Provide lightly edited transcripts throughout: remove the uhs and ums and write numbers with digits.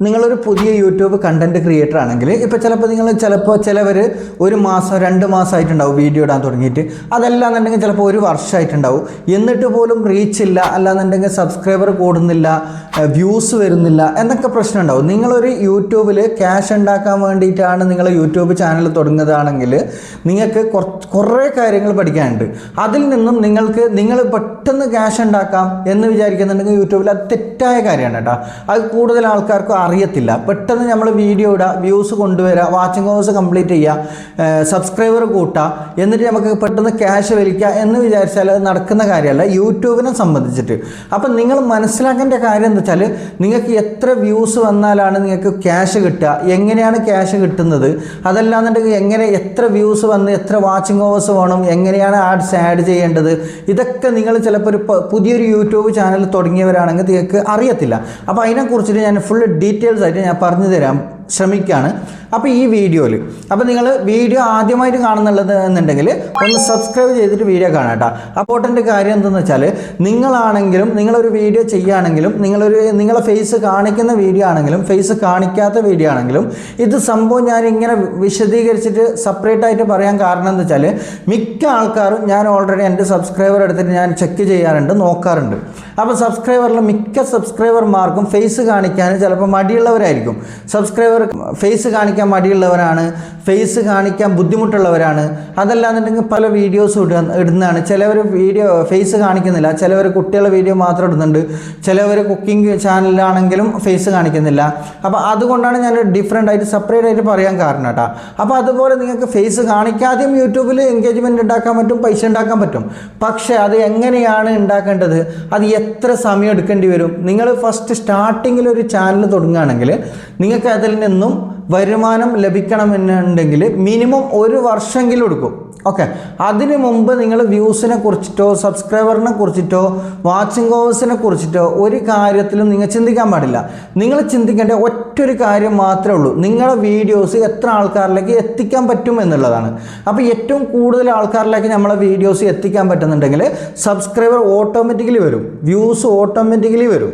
നിങ്ങളൊരു പുതിയ YouTube content creator ആണെങ്കിൽ ഇപ്പോൾ ചിലവർ ഒരു മാസം 2 മാസമായിട്ടുണ്ടാവും വീഡിയോ ഇടാൻ തുടങ്ങിയിട്ട്. അതല്ലാന്നുണ്ടെങ്കിൽ ചിലപ്പോൾ ഒരു വർഷമായിട്ടുണ്ടാവും. എന്നിട്ട് പോലും റീച്ച് ഇല്ല, അല്ലാന്നുണ്ടെങ്കിൽ സബ്സ്ക്രൈബർ കൂടുന്നില്ല, വ്യൂസ് വരുന്നില്ല എന്നൊക്കെ പ്രശ്നം ഉണ്ടാവും. നിങ്ങളൊരു യൂട്യൂബിൽ ക്യാഷ് ഉണ്ടാക്കാൻ വേണ്ടിയിട്ടാണ് നിങ്ങൾ യൂട്യൂബ് ചാനൽ തുടങ്ങുന്നതാണെങ്കിൽ നിങ്ങൾക്ക് കുറേ കാര്യങ്ങൾ പഠിക്കാനുണ്ട്. അതിൽ നിന്നും നിങ്ങൾ പെട്ടെന്ന് ക്യാഷ് ഉണ്ടാക്കാം എന്ന് വിചാരിക്കുന്നുണ്ടെങ്കിൽ യൂട്യൂബിൽ അത് തെറ്റായ കാര്യമാണ് കേട്ടോ. അത് കൂടുതൽ ആൾക്കാർക്ക് അറിയത്തില്ല. പെട്ടെന്ന് നമ്മൾ വീഡിയോ ഇടുക, വ്യൂസ് കൊണ്ടുവരിക, വാച്ചിങ് ഹവേഴ്സ് കംപ്ലീറ്റ് ചെയ്യുക, സബ്സ്ക്രൈബർ കൂട്ടുക, എന്നിട്ട് നമുക്ക് പെട്ടെന്ന് ക്യാഷ് വലിക്കുക എന്ന് വിചാരിച്ചാൽ അത് നടക്കുന്ന കാര്യമല്ല യൂട്യൂബിനെ സംബന്ധിച്ചിട്ട്. അപ്പം നിങ്ങൾ മനസ്സിലാക്കേണ്ട കാര്യം എന്താ വെച്ചാൽ നിങ്ങൾക്ക് എത്ര വ്യൂസ് വന്നാലാണ് നിങ്ങൾക്ക് ക്യാഷ് കിട്ടുക, എങ്ങനെയാണ് ക്യാഷ് കിട്ടുന്നത്, അതല്ലാന്നുണ്ടെങ്കിൽ എത്ര വ്യൂസ് വന്ന് എത്ര വാച്ചിങ് ഹവേഴ്സ് വേണം, എങ്ങനെയാണ് ആഡ്സ് ആഡ് ചെയ്യേണ്ടത്, ഇതൊക്കെ നിങ്ങൾ ചിലപ്പോൾ ഒരു പുതിയൊരു യൂട്യൂബ് ചാനൽ തുടങ്ങിയവരാണെങ്കിൽ നിങ്ങൾക്ക് അറിയത്തില്ല. അപ്പോൾ അതിനെക്കുറിച്ചിട്ട് ഞാൻ ഫുൾ ഡീറ്റെയിൽസ് ആയിട്ട് ഞാൻ പറഞ്ഞു തരാൻ ശ്രമിക്കുകയാണ്. അപ്പോൾ ഈ വീഡിയോയിൽ നിങ്ങൾ വീഡിയോ ആദ്യമായിട്ട് കാണുന്നുള്ളത് എന്നുണ്ടെങ്കിൽ ഒന്ന് സബ്സ്ക്രൈബ് ചെയ്തിട്ട് വീഡിയോ കാണാം കേട്ടോ. ഇമ്പോർട്ടൻ്റ് കാര്യം എന്തെന്ന് വെച്ചാൽ നിങ്ങളാണെങ്കിലും നിങ്ങളൊരു വീഡിയോ ചെയ്യുകയാണെങ്കിലും നിങ്ങളെ ഫേസ് കാണിക്കുന്ന വീഡിയോ ആണെങ്കിലും ഫേസ് കാണിക്കാത്ത വീഡിയോ ആണെങ്കിലും ഇത് സംഭവം ഞാൻ ഇങ്ങനെ വിശദീകരിച്ചിട്ട് സെപ്പറേറ്റ് ആയിട്ട് പറയാൻ കാരണം എന്താ വെച്ചാൽ മിക്ക ആൾക്കാരും ഞാൻ ഓൾറെഡി എൻ്റെ സബ്സ്ക്രൈബർ എടുത്തിട്ട് ഞാൻ ചെക്ക് ചെയ്യാറുണ്ട്, നോക്കാറുണ്ട്. അപ്പോൾ മിക്ക സബ്സ്ക്രൈബർമാർക്കും ഫേസ് കാണിക്കാൻ ചിലപ്പോൾ മടിയുള്ളവരായിരിക്കും. ഫേസ് കാണിക്കാൻ മടിയുള്ളവരാണ്, ഫേസ് കാണിക്കാൻ ബുദ്ധിമുട്ടുള്ളവരാണ്. അതല്ലാന്നുണ്ടെങ്കിൽ പല വീഡിയോസ് ഇടുന്നതാണ്. ചിലവർ ഫേസ് കാണിക്കുന്നില്ല, ചിലവർ കുട്ടികളുടെ വീഡിയോ മാത്രം ഇടുന്നുണ്ട്, ചിലവർ കുക്കിംഗ് ചാനലിലാണെങ്കിലും ഫേസ് കാണിക്കുന്നില്ല. അപ്പോൾ അതുകൊണ്ടാണ് ഞാൻ ഡിഫറെൻ്റ് ആയിട്ട് സെപ്പറേറ്റ് ആയിട്ട് പറയാൻ കാരണം കേട്ടോ. അപ്പോൾ അതുപോലെ നിങ്ങൾക്ക് ഫേസ് കാണിക്കാതെയും യൂട്യൂബിൽ എൻഗേജ്മെൻറ്റ് ഉണ്ടാക്കാൻ പറ്റും, പൈസ ഉണ്ടാക്കാൻ പറ്റും. പക്ഷേ അത് എങ്ങനെയാണ് ഉണ്ടാക്കേണ്ടത്, അത് എത്ര സമയം എടുക്കേണ്ടി വരും? നിങ്ങൾ ഫസ്റ്റ് സ്റ്റാർട്ടിങ്ങിൽ ഒരു ചാനൽ തുടങ്ങുകയാണെങ്കിൽ നിങ്ങൾക്ക് അതിൽ നിന്നും വരുമാനം ലഭിക്കണമെന്നുണ്ടെങ്കിൽ മിനിമം 1 വർഷമെങ്കിലും എടുക്കും. ഓക്കെ, അതിന് മുമ്പ് നിങ്ങൾ വ്യൂസിനെ കുറിച്ചിട്ടോ സബ്സ്ക്രൈബറിനെ കുറിച്ചിട്ടോ വാച്ചിങ് ഹവേഴ്സിനെ കുറിച്ചിട്ടോ ഒരു കാര്യത്തിലും നിങ്ങൾ ചിന്തിക്കാൻ പാടില്ല. നിങ്ങൾ ചിന്തിക്കേണ്ട ഒറ്റൊരു കാര്യം മാത്രമേ ഉള്ളൂ, നിങ്ങളുടെ വീഡിയോസ് എത്ര ആൾക്കാരിലേക്ക് എത്തിക്കാൻ പറ്റും എന്നുള്ളതാണ്. അപ്പോൾ ഏറ്റവും കൂടുതൽ ആൾക്കാരിലേക്ക് നമ്മളെ വീഡിയോസ് എത്തിക്കാൻ പറ്റുന്നുണ്ടെങ്കിൽ സബ്സ്ക്രൈബർ ഓട്ടോമാറ്റിക്കലി വരും, വ്യൂസ് ഓട്ടോമാറ്റിക്കലി വരും,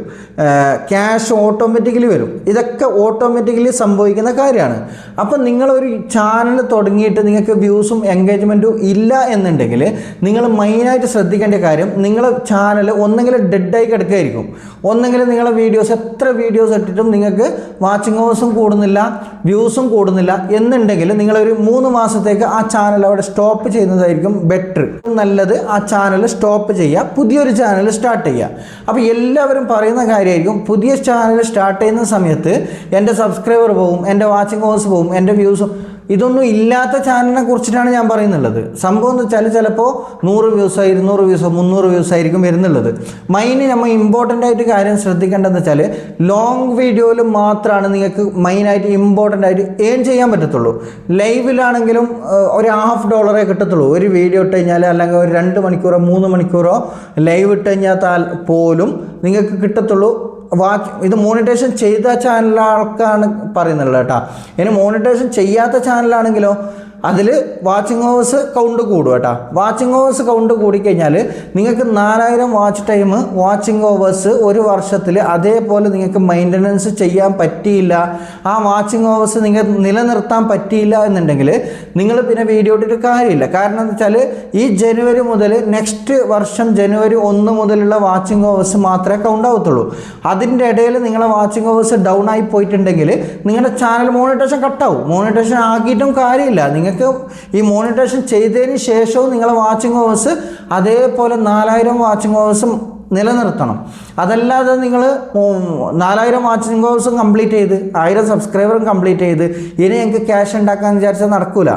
ക്യാഷ് ഓട്ടോമാറ്റിക്കലി വരും. ഇതൊക്കെ ഓട്ടോമാറ്റിക്കലി സംഭവിക്കുന്ന കാര്യമാണ്. അപ്പം നിങ്ങളൊരു ചാനൽ തുടങ്ങിയിട്ട് നിങ്ങൾക്ക് വ്യൂസും എൻഗേജ്മെൻറ്റും ഇല്ല എന്നുണ്ടെങ്കിൽ നിങ്ങൾ മെയിനായിട്ട് ശ്രദ്ധിക്കേണ്ട കാര്യം, നിങ്ങളുടെ ചാനൽ ഒന്നെങ്കിൽ ഡെഡായി കിടക്കുകയായിരിക്കും, ഒന്നെങ്കിൽ നിങ്ങളുടെ എത്ര വീഡിയോസ് ഇട്ടിട്ടും നിങ്ങൾക്ക് വാച്ചിങ് ഹവേഴ്സും കൂടുന്നില്ല, വ്യൂസും കൂടുന്നില്ല എന്നുണ്ടെങ്കിൽ നിങ്ങളൊരു 3 മാസത്തേക്ക് ആ ചാനൽ അവിടെ സ്റ്റോപ്പ് ചെയ്യുന്നതായിരിക്കും ബെറ്റർ. നല്ലത് ആ ചാനൽ സ്റ്റോപ്പ് ചെയ്യുക, പുതിയൊരു ചാനൽ സ്റ്റാർട്ട് ചെയ്യുക. അപ്പോൾ എല്ലാവരും പറയുന്ന കാര്യമായിരിക്കും, പുതിയ ചാനൽ സ്റ്റാർട്ട് ചെയ്യുന്ന സമയത്ത് എൻ്റെ സബ്സ്ക്രൈബർ പോകും, എൻ്റെ വാച്ചിങ് ഹവേഴ്സ് പോകും, എൻ്റെ വ്യൂസും. ഇതൊന്നും ഇല്ലാത്ത ചാനലിനെ കുറിച്ചിട്ടാണ് ഞാൻ പറയുന്നുള്ളത്. സംഭവം എന്ന് വെച്ചാൽ ചിലപ്പോൾ 100 വ്യൂസോ 200 വ്യൂസോ 300 വ്യൂസ് ആയിരിക്കും വരുന്നുള്ളത്. നമ്മൾ ഇമ്പോർട്ടൻ്റ് ആയിട്ട് കാര്യം ശ്രദ്ധിക്കേണ്ടതെന്ന് വെച്ചാൽ ലോങ് വീഡിയോയിൽ മാത്രമാണ് നിങ്ങൾക്ക് മെയിനായിട്ട് ഇമ്പോർട്ടൻ്റ് ആയിട്ട് ഏൺ ചെയ്യാൻ പറ്റത്തുള്ളൂ. ലൈവിലാണെങ്കിലും ഒരു $50 കിട്ടത്തുള്ളൂ ഒരു വീഡിയോ ഇട്ട് കഴിഞ്ഞാൽ, അല്ലെങ്കിൽ ഒരു 2 മണിക്കൂറോ 3 മണിക്കൂറോ ലൈവ് ഇട്ട് കഴിഞ്ഞാൽ പോലും നിങ്ങൾക്ക് കിട്ടത്തുള്ളൂ. ഇത് മോണിറ്റൈസേഷൻ ചെയ്ത ചാനലുകൾക്കാണ് പറയുന്നുള്ളത് കേട്ടോ. ഇനി മോണിറ്റൈസേഷൻ ചെയ്യാത്ത ചാനലാണെങ്കിലോ അതിൽ വാച്ചിങ് ഹവേഴ്സ് കൗണ്ട് കൂടും കേട്ടോ. വാച്ചിങ് ഹവേഴ്സ് കൗണ്ട് കൂടിക്കഴിഞ്ഞാൽ നിങ്ങൾക്ക് 4000 വാച്ച് ടൈം വാച്ചിങ് ഹവേഴ്സ് ഒരു വർഷത്തിൽ അതേപോലെ നിങ്ങൾക്ക് മെയിൻ്റനൻസ് ചെയ്യാൻ പറ്റിയില്ല, ആ വാച്ചിങ് ഹവേഴ്സ് നിങ്ങൾക്ക് നിലനിർത്താൻ പറ്റിയില്ല എന്നുണ്ടെങ്കിൽ നിങ്ങൾ പിന്നെ വീഡിയോ ഇട്ടിട്ട് കാര്യമില്ല. കാരണം എന്ന് വെച്ചാൽ ഈ ജനുവരി മുതൽ നെക്സ്റ്റ് വർഷം ജനുവരി 1 മുതലുള്ള വാച്ചിങ് ഹവേഴ്സ് മാത്രമേ കൗണ്ട് ആവത്തുള്ളൂ. അതിൻ്റെ ഇടയിൽ നിങ്ങളെ വാച്ചിങ് ഹവേഴ്സ് ഡൗൺ ആയി പോയിട്ടുണ്ടെങ്കിൽ നിങ്ങളുടെ ചാനൽ മോണിറ്റൈസേഷൻ കട്ടാവും. മോണിറ്റൈസേഷൻ ആക്കിയിട്ടും കാര്യമില്ല. നിങ്ങൾക്ക് ഈ മോണിറ്റൈസേഷൻ ചെയ്തതിന് ശേഷവും നിങ്ങളെ വാച്ചിങ് ഹവേഴ്സ് അതേപോലെ 4000 വാച്ചിങ് ഹവേഴ്സും നിലനിർത്തണം. അതല്ലാതെ നിങ്ങൾ 4000 വാച്ചിങ് ഹവേഴ്സും കംപ്ലീറ്റ് ചെയ്ത് 1000 സബ്സ്ക്രൈബറും കംപ്ലീറ്റ് ചെയ്ത് ഇനി ഞങ്ങൾക്ക് ക്യാഷ് ഉണ്ടാക്കാമെന്ന് വിചാരിച്ചാൽ നടക്കില്ല.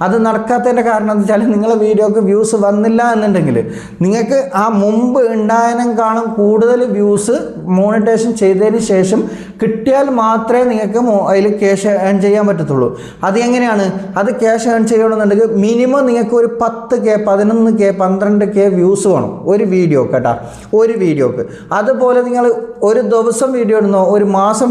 അത് നടക്കാത്തതിൻ്റെ കാരണം എന്ന് വെച്ചാൽ നിങ്ങളെ വീഡിയോക്ക് വ്യൂസ് വന്നില്ല എന്നുണ്ടെങ്കിൽ നിങ്ങൾക്ക് ആ മുമ്പ് ഉണ്ടായതിനേക്കാളും കൂടുതൽ വ്യൂസ് മോണിറ്റൈസേഷൻ ചെയ്തതിന് ശേഷം കിട്ടിയാൽ മാത്രമേ നിങ്ങൾക്ക് അതിൽ ക്യാഷ് ഏൺ ചെയ്യാൻ പറ്റത്തുള്ളൂ. അത് എങ്ങനെയാണ്? അത് ക്യാഷ് ഏൺ ചെയ്യണമെന്നുണ്ടെങ്കിൽ മിനിമം നിങ്ങൾക്ക് ഒരു 10K 11K 12K വ്യൂസ് വേണം ഒരു വീഡിയോ കേട്ടോ, ഒരു വീഡിയോക്ക്. അതുപോലെ നിങ്ങൾ ഒരു ദിവസം വീഡിയോ ഇടുന്നോ, ഒരു മാസം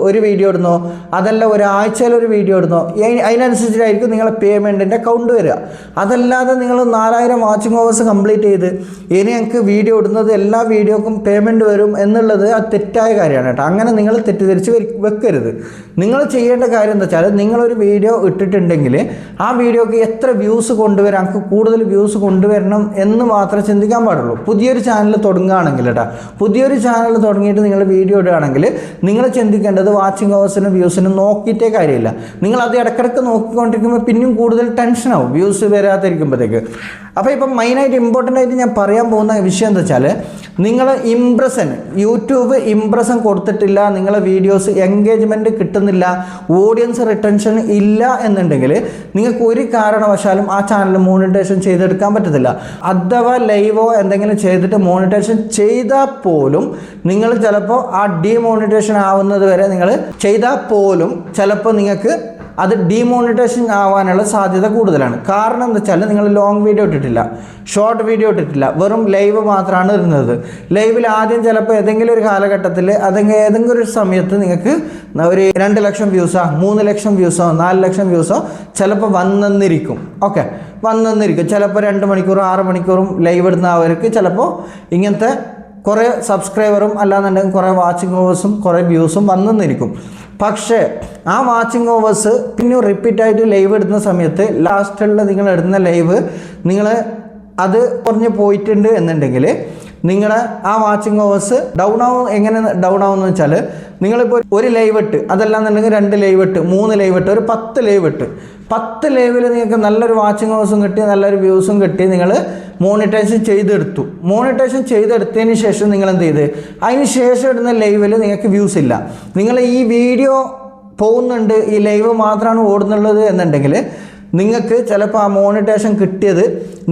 ഒരു വീഡിയോ ഇടുന്നോ, അതല്ല ഒരാഴ്ചയിൽ ഒരു വീഡിയോ ഇടുന്നോ, അതിനനുസരിച്ചിട്ടായിരിക്കും നിങ്ങളെ പേയ്മെൻറ്റിൻ്റെ കൗണ്ട് വരിക. അതല്ലാതെ നിങ്ങൾ 4000 വാച്ചിങ് ഹവേഴ്സ് കംപ്ലീറ്റ് ചെയ്ത് ഇനി ഞങ്ങൾക്ക് വീഡിയോ ഇടുന്നത് എല്ലാ വീഡിയോക്കും പേയ്മെൻറ്റ് വരും എന്നുള്ളത് അത് തെറ്റായ കാര്യമാണ് കേട്ടോ. അങ്ങനെ നിങ്ങൾ തെറ്റിദ്ധരിച്ച് വെക്കരുത്. നിങ്ങൾ ചെയ്യേണ്ട കാര്യം എന്താ വെച്ചാൽ, നിങ്ങളൊരു വീഡിയോ ഇട്ടിട്ടുണ്ടെങ്കിൽ ആ വീഡിയോക്ക് എത്ര വ്യൂസ് കൊണ്ടുവരാം, നമുക്ക് കൂടുതൽ വ്യൂസ് കൊണ്ടുവരണം എന്ന് മാത്രമേ ചിന്തിക്കാൻ പാടുള്ളൂ. പുതിയൊരു ചാനൽ തുടങ്ങുകയാണെങ്കിൽ പുതിയൊരു ചാനൽ തുടങ്ങിയിട്ട് നിങ്ങൾ വീഡിയോ ഇടുകയാണെങ്കിൽ നിങ്ങൾ ചിന്തിക്കേണ്ടത് വാച്ചിങ് അവേഴ്സിനും വ്യൂസിനും നോക്കിയിട്ടേ കാര്യമില്ല. നിങ്ങൾ അത് ഇടയ്ക്കിടയ്ക്ക് നോക്കിക്കൊണ്ടിരിക്കുമ്പോൾ പിന്നെയും കൂടുതൽ ടെൻഷനാവും വ്യൂസ് വരാതിരിക്കുമ്പോഴത്തേക്ക്. അപ്പോൾ ഇപ്പം മെയിനായിട്ട് ഇമ്പോർട്ടൻ്റ് ആയിട്ട് ഞാൻ പറയാൻ പോകുന്ന വിഷയം എന്താ വെച്ചാൽ, നിങ്ങൾ യൂട്യൂബ് ഇംപ്രഷൻ കൊടുത്തിട്ടില്ല, നിങ്ങളെ വീഡിയോസ് എൻഗേജ്മെൻറ്റ് കിട്ടുന്നില്ല, ഓഡിയൻസ് റിട്ടൻഷൻ ഇല്ല എന്നുണ്ടെങ്കിൽ നിങ്ങൾക്ക് ഒരു കാരണവശാലും ആ ചാനൽ മോണിറ്റൈസേഷൻ ചെയ്തെടുക്കാൻ പറ്റത്തില്ല. അഥവാ ലൈവോ എന്തെങ്കിലും ചെയ്തിട്ട് മോണിറ്റൈസേഷൻ ചെയ്താൽ പോലും നിങ്ങൾ ചിലപ്പോൾ ആ ഡീമോണിറ്റൈസേഷൻ ആവുന്നത് വരെ നിങ്ങൾ ചെയ്താൽ പോലും ചിലപ്പോൾ നിങ്ങൾക്ക് അത് ഡീമോണിറ്റൈസേഷൻ ആവാനുള്ള സാധ്യത കൂടുതലാണ്. കാരണം എന്താ വെച്ചാൽ, നിങ്ങൾ ലോങ് വീഡിയോ ഇട്ടിട്ടില്ല, ഷോർട്ട് വീഡിയോ ഇട്ടിട്ടില്ല, വെറും ലൈവ് മാത്രമാണ് ഇരുന്നത്. ലൈവിൽ ആദ്യം ചിലപ്പോൾ ഏതെങ്കിലും ഒരു കാലഘട്ടത്തിൽ ഏതെങ്കിലും ഒരു സമയത്ത് നിങ്ങൾക്ക് ഒരു 2 ലക്ഷം വ്യൂസോ 3 ലക്ഷം വ്യൂസോ 4 ലക്ഷം വ്യൂസോ ചിലപ്പോൾ വന്നിരിക്കും. ഓക്കെ, വന്നിരിക്കും. ചിലപ്പോൾ 2 മണിക്കൂറും 6 മണിക്കൂറും ലൈവ് ഇടുന്നവർക്ക് ചിലപ്പോൾ ഇങ്ങനത്തെ കുറേ സബ്സ്ക്രൈബറും അല്ലാന്നുണ്ടെങ്കിൽ കുറേ വാച്ചിങ് ഓവേഴ്സും കുറേ വ്യൂസും വന്നിരിക്കും. പക്ഷേ ആ വാച്ചിങ് ഓവേഴ്സ് പിന്നെ റിപ്പീറ്റായിട്ട് ലൈവ് ഇടുന്ന സമയത്ത് ലാസ്റ്റുള്ള നിങ്ങൾ ഇടുന്ന ലൈവ് നിങ്ങൾ അത് കുറഞ്ഞ് പോയിട്ടുണ്ട് എന്നുണ്ടെങ്കിൽ നിങ്ങളുടെ ആ വാച്ചിങ് ഓവേഴ്സ് ഡൗൺ ആവും. എങ്ങനെ ഡൗൺ ആവുമെന്ന് വെച്ചാൽ, നിങ്ങളിപ്പോൾ ഒരു ലൈവ് ഇട്ട്, അതല്ലാന്നുണ്ടെങ്കിൽ 2 ലൈവ് ഇട്ട്, 3 ലൈവ് ഇട്ട്, ഒരു 10 ലൈവ് ഇട്ട്, 10 ലൈവിൽ നിങ്ങൾക്ക് നല്ലൊരു വാച്ചിങ് ഓവേഴ്സും കിട്ടി, നല്ലൊരു വ്യൂസും കിട്ടി, നിങ്ങൾ മോണിറ്റൈസേഷൻ ചെയ്തെടുത്തു. മോണിറ്റൈസേഷൻ ചെയ്തെടുത്തതിന് ശേഷം നിങ്ങൾ എന്ത് ചെയ്ത്, അതിന് ശേഷം ഇടുന്ന ലൈവിൽ നിങ്ങൾക്ക് വ്യൂസ് ഇല്ല, നിങ്ങൾ ഈ വീഡിയോ പോകുന്നുണ്ട്, ഈ ലൈവ് മാത്രമാണ് ഓടുന്നുള്ളത് എന്നുണ്ടെങ്കിൽ നിങ്ങൾക്ക് ചിലപ്പോൾ ആ മോണിറ്റൈസേഷൻ കിട്ടിയത്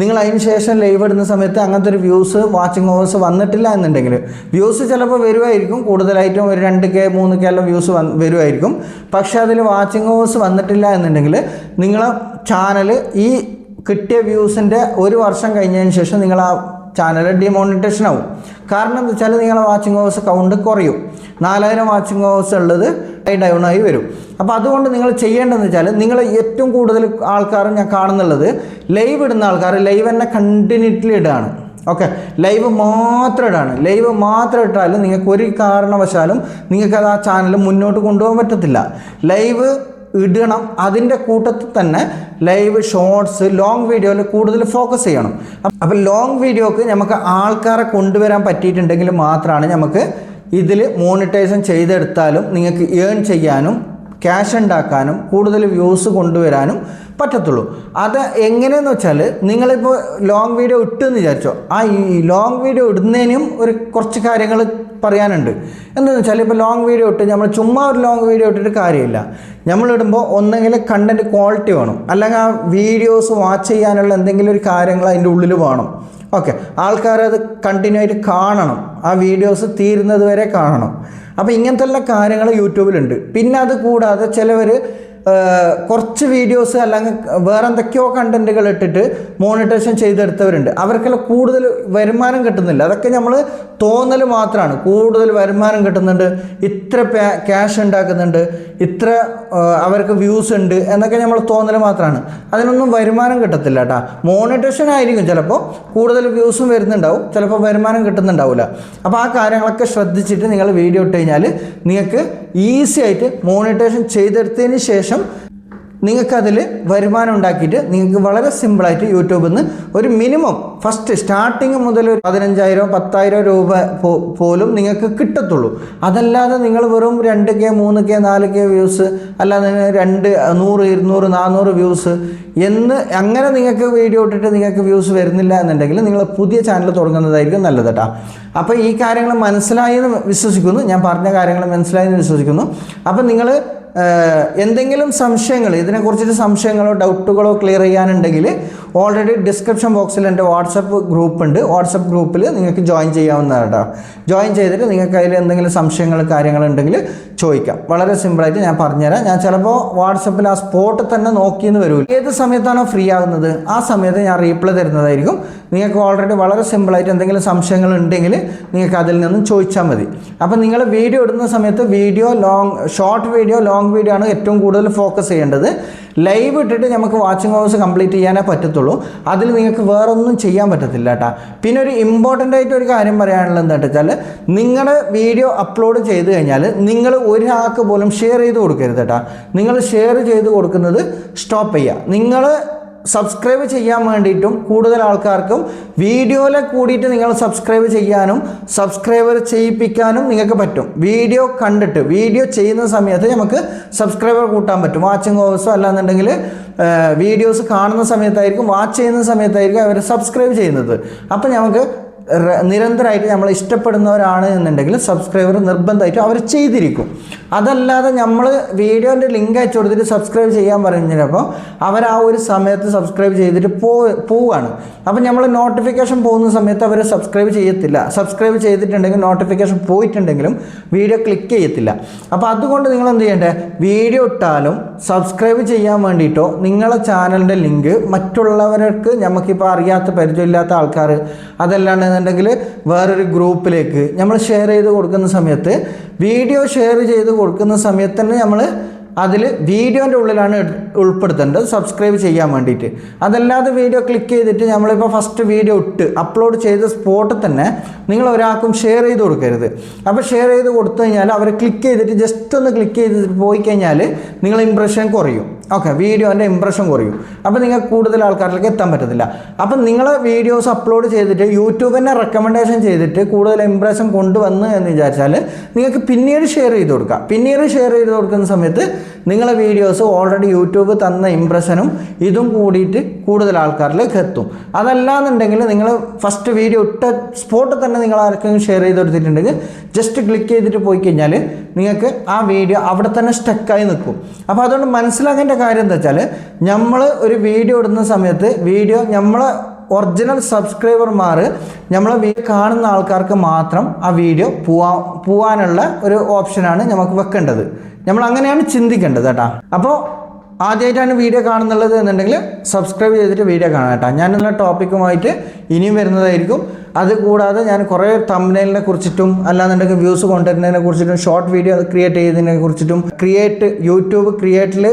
നിങ്ങൾ അതിന് ശേഷം ലൈവ് ഇടുന്ന സമയത്ത് അങ്ങനത്തെ ഒരു വ്യൂസ് വാച്ചിങ് ഓവേഴ്സ് വന്നിട്ടില്ല എന്നുണ്ടെങ്കിൽ, വ്യൂസ് ചിലപ്പോൾ വരുമായിരിക്കും, കൂടുതലായിട്ടും ഒരു 2K 3K എല്ലാം വ്യൂസ് വരുമായിരിക്കും. പക്ഷേ അതിൽ വാച്ചിങ് ഓവേഴ്സ് വന്നിട്ടില്ല എന്നുണ്ടെങ്കിൽ നിങ്ങളെ ചാനൽ ഈ കിട്ടിയ വ്യൂസിൻ്റെ 1 വർഷം കഴിഞ്ഞതിന് ശേഷം നിങ്ങൾ ആ ചാനൽ ഡിമോണിറ്റൈസേഷൻ ആവും. കാരണം എന്താ വെച്ചാൽ, നിങ്ങളെ വാച്ചിങ് ഓവേഴ്സ് കൗണ്ട് കുറയും. 4000 വാച്ചിങ് ഓവേഴ്സ് ഉള്ളത് ഡൗൺ ആയി വരും. അപ്പോൾ അതുകൊണ്ട് നിങ്ങൾ ചെയ്യേണ്ടതെന്ന് വെച്ചാൽ, നിങ്ങൾ ഏറ്റവും കൂടുതൽ ആൾക്കാർ ഞാൻ കാണുന്നുള്ളത് ലൈവ് ഇടുന്ന ആൾക്കാർ ലൈവ് തന്നെ കണ്ടിന്യൂസ്ലി ഇടുകയാണ്. ഓക്കെ, ലൈവ് മാത്രം ഇടാണ്. ലൈവ് മാത്രം ഇട്ടാലും നിങ്ങൾക്ക് ഒരു കാരണവശാലും നിങ്ങൾക്കത് ആ ചാനൽ മുന്നോട്ട് കൊണ്ടുപോകാൻ പറ്റത്തില്ല. ലൈവ് ഇടണം, അതിൻ്റെ കൂട്ടത്തിൽ തന്നെ ലൈവ് ഷോർട്സ് ലോങ് വീഡിയോയിൽ കൂടുതൽ ഫോക്കസ് ചെയ്യണം. അപ്പോൾ ലോങ് വീഡിയോക്ക് നമുക്ക് ആൾക്കാരെ കൊണ്ടുവരാൻ പറ്റിയിട്ടുണ്ടെങ്കിൽ മാത്രമാണ് നമുക്ക് ഇതിൽ മോണിറ്റൈസേഷൻ ചെയ്തെടുത്താലും നിങ്ങൾക്ക് ഏൺ ചെയ്യാനും ക്യാഷ് ഉണ്ടാക്കാനും കൂടുതൽ വ്യൂസ് കൊണ്ടുവരാനും പറ്റത്തുള്ളൂ. അത് എങ്ങനെയെന്ന് വെച്ചാൽ, നിങ്ങളിപ്പോൾ ലോങ് വീഡിയോ ഇട്ടെന്ന് വിചാരിച്ചോ, ആ ഈ ലോങ് വീഡിയോ ഇടുന്നതിനും കുറച്ച് കാര്യങ്ങൾ പറയാനുണ്ട്. എന്താണെന്ന് വെച്ചാൽ, ഇപ്പോൾ ലോങ് വീഡിയോ ഇട്ട് നമ്മൾ ചുമ്മാ ഒരു ലോങ് വീഡിയോ ഇട്ടിട്ട് കാര്യമില്ല. നമ്മളിടുമ്പോൾ ഒന്നെങ്കിൽ കണ്ടൻറ്റ് ക്വാളിറ്റി വേണം, അല്ലെങ്കിൽ ആ വീഡിയോസ് വാച്ച് ചെയ്യാനുള്ള എന്തെങ്കിലും ഒരു കാര്യങ്ങൾ അതിൻ്റെ ഉള്ളിൽ വേണം. ഓക്കെ, ആൾക്കാരത് കണ്ടിന്യൂ ആയിട്ട് കാണണം, ആ വീഡിയോസ് തീരുന്നത് വരെ കാണണം. അപ്പോൾ ഇങ്ങനത്തെ എല്ലാ കാര്യങ്ങൾ യൂട്യൂബിലുണ്ട്. പിന്നെ അത് കൂടാതെ ചിലവർ കുറച്ച് വീഡിയോസ് അല്ലെങ്കിൽ വേറെ എന്തൊക്കെയോ കണ്ടൻറ്റുകൾ ഇട്ടിട്ട് മോണിറ്റൈസേഷൻ ചെയ്തെടുത്തവരുണ്ട്. അവർക്കെല്ലാം കൂടുതൽ വരുമാനം കിട്ടുന്നില്ല. അതൊക്കെ നമ്മൾ തോന്നൽ മാത്രമാണ്. കൂടുതൽ വരുമാനം കിട്ടുന്നുണ്ട്, ഇത്ര ക്യാഷ് ഉണ്ടാക്കുന്നുണ്ട്, ഇത്ര അവർക്ക് വ്യൂസ് ഉണ്ട് എന്നൊക്കെ നമ്മൾ തോന്നൽ മാത്രമാണ്. അതിനൊന്നും വരുമാനം കിട്ടത്തില്ല കേട്ടോ. മോണിറ്റൈസേഷൻ ആയിരിക്കും, ചിലപ്പോൾ കൂടുതൽ വ്യൂസും വരുന്നുണ്ടാവും, ചിലപ്പോൾ വരുമാനം കിട്ടുന്നുണ്ടാവില്ല. അപ്പോൾ ആ കാര്യങ്ങളൊക്കെ ശ്രദ്ധിച്ചിട്ട് നിങ്ങൾ വീഡിയോ ഇട്ട് കഴിഞ്ഞാൽ നിങ്ങൾക്ക് ഈസി ആയിട്ട് മോണിറ്റൈസേഷൻ ചെയ്തെടുത്തതിന് ശേഷം നിങ്ങൾക്കതിൽ വരുമാനം ഉണ്ടാക്കിയിട്ട് നിങ്ങൾക്ക് വളരെ സിമ്പിളായിട്ട് യൂട്യൂബിൽ നിന്ന് ഒരു മിനിമം ഫസ്റ്റ് സ്റ്റാർട്ടിങ് മുതൽ ഒരു 15,000 10,000 രൂപ പോലും നിങ്ങൾക്ക് കിട്ടത്തുള്ളൂ. അതല്ലാതെ നിങ്ങൾ വെറും 2K 3K 4K വ്യൂസ് അല്ലാതെ 100 200 400 വ്യൂസ് അങ്ങനെ നിങ്ങൾക്ക് വീഡിയോ ഇട്ടിട്ട് നിങ്ങൾക്ക് വ്യൂസ് വരുന്നില്ല എന്നുണ്ടെങ്കിൽ നിങ്ങൾ പുതിയ ചാനൽ തുടങ്ങുന്നതായിരിക്കും നല്ലത് കേട്ടോ. അപ്പോൾ ഈ കാര്യങ്ങൾ മനസ്സിലായി എന്ന് വിശ്വസിക്കുന്നു, ഞാൻ പറഞ്ഞ കാര്യങ്ങൾ മനസ്സിലായി എന്ന് വിശ്വസിക്കുന്നു. അപ്പോൾ നിങ്ങൾ എന്തെങ്കിലും സംശയങ്ങൾ, ഇതിനെക്കുറിച്ചിട്ട് സംശയങ്ങളോ ഡൗട്ടുകളോ ക്ലിയർ ചെയ്യാനുണ്ടെങ്കിൽ ഓൾറെഡി ഡിസ്ക്രിപ്ഷൻ ബോക്സിൽ എൻ്റെ വാട്സപ്പ് ഗ്രൂപ്പ് ഉണ്ട്. വാട്സപ്പ് ഗ്രൂപ്പിൽ നിങ്ങൾക്ക് ജോയിൻ ചെയ്യാവുന്നതാണ് കേട്ടോ. ജോയിൻ ചെയ്തിട്ട് നിങ്ങൾക്ക് അതിൽ എന്തെങ്കിലും സംശയങ്ങൾ കാര്യങ്ങളുണ്ടെങ്കിൽ ചോദിക്കാം. വളരെ സിമ്പിളായിട്ട് ഞാൻ പറഞ്ഞുതരാം. ഞാൻ ചിലപ്പോൾ വാട്സപ്പിൽ ആ സ്പോട്ടിൽ തന്നെ നോക്കിയെന്ന് വരില്ല. ഏത് സമയത്താണോ ഫ്രീ ആകുന്നത് ആ സമയത്ത് ഞാൻ റീപ്ലൈ തരുന്നതായിരിക്കും. നിങ്ങൾക്ക് ഓൾറെഡി വളരെ സിമ്പിളായിട്ട് എന്തെങ്കിലും സംശയങ്ങൾ ഉണ്ടെങ്കിൽ നിങ്ങൾക്ക് അതിൽ നിന്നും ചോദിച്ചാൽ മതി. അപ്പോൾ നിങ്ങൾ വീഡിയോ ഇടുന്ന സമയത്ത് ഷോർട്ട് വീഡിയോ ലോങ് വീഡിയോ ആണ് ഏറ്റവും കൂടുതൽ ഫോക്കസ് ചെയ്യേണ്ടത്. ലൈവ് ഇട്ടിട്ട് നമുക്ക് വാച്ചിങ് അവേഴ്സ് കംപ്ലീറ്റ് ചെയ്യാനേ പറ്റത്തുള്ളൂ. പറ്റത്തുള്ളൂ. അതിൽ നിങ്ങൾക്ക് വേറെ ഒന്നും ചെയ്യാൻ പറ്റത്തില്ല കേട്ടോ. പിന്നെ ഒരു ഇമ്പോർട്ടൻ്റ് ആയിട്ട് ഒരു കാര്യം പറയാനുള്ളത് എന്താ വെച്ചാൽ, നിങ്ങൾ വീഡിയോ അപ്ലോഡ് ചെയ്ത് കഴിഞ്ഞാൽ നിങ്ങൾ ഒരാൾക്ക് പോലും ഷെയർ ചെയ്ത് കൊടുക്കരുത് കേട്ടോ. നിങ്ങൾ ഷെയർ ചെയ്ത് കൊടുക്കുന്നത് സ്റ്റോപ്പ് ചെയ്യുക. നിങ്ങൾ സബ്സ്ക്രൈബ് ചെയ്യാൻ വേണ്ടിയിട്ടും കൂടുതൽ ആൾക്കാർക്കും വീഡിയോയിലെ കൂടിയിട്ട് നിങ്ങൾ സബ്സ്ക്രൈബ് ചെയ്യാനും സബ്സ്ക്രൈബർ ചെയ്യിപ്പിക്കാനും നിങ്ങൾക്ക് പറ്റും. വീഡിയോ കണ്ടിട്ട് വീഡിയോ ചെയ്യുന്ന സമയത്ത് നമുക്ക് സബ്സ്ക്രൈബർ കൂട്ടാൻ പറ്റും. വാച്ചിങ് ഹവേഴ്സോ അല്ലാന്നുണ്ടെങ്കിൽ വീഡിയോസ് കാണുന്ന സമയത്തായിരിക്കും, വാച്ച് ചെയ്യുന്ന സമയത്തായിരിക്കും അവർ സബ്സ്ക്രൈബ് ചെയ്യുന്നത്. അപ്പം നമുക്ക് നിരന്തരമായിട്ട് നമ്മൾ ഇഷ്ടപ്പെടുന്നവരാണ് എന്നുണ്ടെങ്കിൽ സബ്സ്ക്രൈബർ നിർബന്ധമായിട്ടും അവർ ചെയ്തിരിക്കും. അതല്ലാതെ നമ്മൾ വീഡിയോൻ്റെ ലിങ്ക് അയച്ചു കൊടുത്തിട്ട് സബ്സ്ക്രൈബ് ചെയ്യാൻ പറഞ്ഞപ്പോൾ അവർ ആ ഒരു സമയത്ത് സബ്സ്ക്രൈബ് ചെയ്തിട്ട് പോവുകയാണ്. അപ്പം നമ്മൾ നോട്ടിഫിക്കേഷൻ പോകുന്ന സമയത്ത് അവർ സബ്സ്ക്രൈബ് ചെയ്യത്തില്ല. സബ്സ്ക്രൈബ് ചെയ്തിട്ടുണ്ടെങ്കിൽ നോട്ടിഫിക്കേഷൻ പോയിട്ടുണ്ടെങ്കിലും വീഡിയോ ക്ലിക്ക് ചെയ്യത്തില്ല. അപ്പോൾ അതുകൊണ്ട് നിങ്ങൾ എന്ത് ചെയ്യേണ്ടത്, വീഡിയോ ഇട്ടാലും സബ്സ്ക്രൈബ് ചെയ്യാൻ വേണ്ടിയിട്ടോ നിങ്ങളെ ചാനലിൻ്റെ ലിങ്ക് മറ്റുള്ളവർക്ക്, നമുക്കിപ്പോൾ അറിയാത്ത പരിചയമില്ലാത്ത ആൾക്കാർ, അതല്ലാണ്ടെന്നുണ്ടെങ്കിൽ വേറൊരു ഗ്രൂപ്പിലേക്ക് നമ്മൾ ഷെയർ ചെയ്ത് കൊടുക്കുന്ന സമയത്ത്, വീഡിയോ ഷെയർ ചെയ്ത് കൊടുക്കുന്ന സമയത്ത് തന്നെ നമ്മൾ അതിൽ വീഡിയോൻ്റെ ഉള്ളിലാണ് ഉൾപ്പെടുത്തേണ്ടത് സബ്സ്ക്രൈബ് ചെയ്യാൻ വേണ്ടിയിട്ട്. അതല്ലാതെ വീഡിയോ ക്ലിക്ക് ചെയ്തിട്ട് നമ്മളിപ്പോൾ ഫസ്റ്റ് വീഡിയോ ഇട്ട് അപ്ലോഡ് ചെയ്ത സ്പോട്ടിൽ തന്നെ നിങ്ങൾ ഒരാൾക്കും ഷെയർ ചെയ്ത് കൊടുക്കരുത്. അപ്പോൾ ഷെയർ ചെയ്ത് കൊടുത്തു കഴിഞ്ഞാൽ അവർ ക്ലിക്ക് ചെയ്തിട്ട് ജസ്റ്റ് ഒന്ന് ക്ലിക്ക് ചെയ്തിട്ട് പോയി കഴിഞ്ഞാൽ നിങ്ങൾ ഇംപ്രഷൻ കുറയും. ഓക്കെ, വീഡിയോൻ്റെ ഇംപ്രഷൻ കുറയും. അപ്പോൾ നിങ്ങൾക്ക് കൂടുതൽ ആൾക്കാരിലേക്ക് എത്താൻ പറ്റത്തില്ല. അപ്പം നിങ്ങൾ വീഡിയോസ് അപ്ലോഡ് ചെയ്തിട്ട് യൂട്യൂബിനെ റെക്കമെൻഡേഷൻ ചെയ്തിട്ട് കൂടുതൽ ഇംപ്രഷൻ കൊണ്ടുവന്ന് എന്ന് വിചാരിച്ചാൽ നിങ്ങൾക്ക് പിന്നീട് ഷെയർ ചെയ്ത് കൊടുക്കാം. പിന്നീട് ഷെയർ ചെയ്ത് കൊടുക്കുന്ന സമയത്ത് നിങ്ങളെ വീഡിയോസ് ഓൾറെഡി യൂട്യൂബ് തന്ന ഇംപ്രഷനും ഇതും കൂടിയിട്ട് കൂടുതൽ ആൾക്കാരിലേക്ക് എത്തും. അതല്ലാന്നുണ്ടെങ്കിൽ നിങ്ങൾ ഫസ്റ്റ് വീഡിയോ ഇട്ട സ്പോട്ടിൽ തന്നെ നിങ്ങൾ ആർക്കെങ്കിലും ഷെയർ ചെയ്ത് കൊടുത്തിട്ടുണ്ടെങ്കിൽ ജസ്റ്റ് ക്ലിക്ക് ചെയ്തിട്ട് പോയി കഴിഞ്ഞാൽ നിങ്ങൾക്ക് ആ വീഡിയോ അവിടെ തന്നെ സ്റ്റക്കായി നിൽക്കും. അപ്പോൾ അതുകൊണ്ട് മനസ്സിലാക്കേണ്ട കാര്യം എന്താ വെച്ചാൽ, നമ്മൾ ഒരു വീഡിയോ ഇടുന്ന സമയത്ത് വീഡിയോ നമ്മളെ ഒറിജിനൽ സബ്സ്ക്രൈബർമാർ നമ്മളെ വീഡിയോ കാണുന്ന ആൾക്കാർക്ക് മാത്രം ആ വീഡിയോ പോവാനുള്ള ഒരു ഓപ്ഷനാണ് നമുക്ക് വെക്കേണ്ടത്. നമ്മൾ അങ്ങനെയാണ് ചിന്തിക്കേണ്ടത് കേട്ടോ. അപ്പോൾ ആദ്യമായിട്ടാണ് വീഡിയോ കാണുന്നുള്ളത് എന്നുണ്ടെങ്കിൽ സബ്സ്ക്രൈബ് ചെയ്തിട്ട് വീഡിയോ കാണാം കേട്ടോ. ഞാനുള്ള ടോപ്പിക്കുമായിട്ട് ഇനിയും വരുന്നതായിരിക്കും. അതുകൂടാതെ ഞാൻ കുറേ തംബ്നെയിലിനെ കുറിച്ചിട്ടും അല്ലാന്നുണ്ടെങ്കിൽ വ്യൂസ് കൊണ്ടുവരുന്നതിനെ കുറിച്ചിട്ടും ഷോർട്ട് വീഡിയോ ക്രിയേറ്റ് ചെയ്യുന്നതിനെ കുറിച്ചിട്ടും യൂട്യൂബ് ക്രിയേറ്റിൽ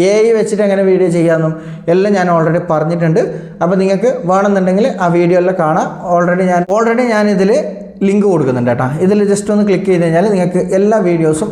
AI വെച്ചിട്ട് എങ്ങനെ വീഡിയോ ചെയ്യാമെന്നും എല്ലാം ഞാൻ ഓൾറെഡി പറഞ്ഞിട്ടുണ്ട്. അപ്പോൾ നിങ്ങൾക്ക് വേണമെന്നുണ്ടെങ്കിൽ ആ വീഡിയോ എല്ലാം കാണാം. ഓൾറെഡി ഞാൻ ഇതിൽ ലിങ്ക് കൊടുക്കുന്നുണ്ട് കേട്ടോ. ഇതിൽ ജസ്റ്റ് ഒന്ന് ക്ലിക്ക് ചെയ്ത് കഴിഞ്ഞാൽ നിങ്ങൾക്ക് എല്ലാ വീഡിയോസും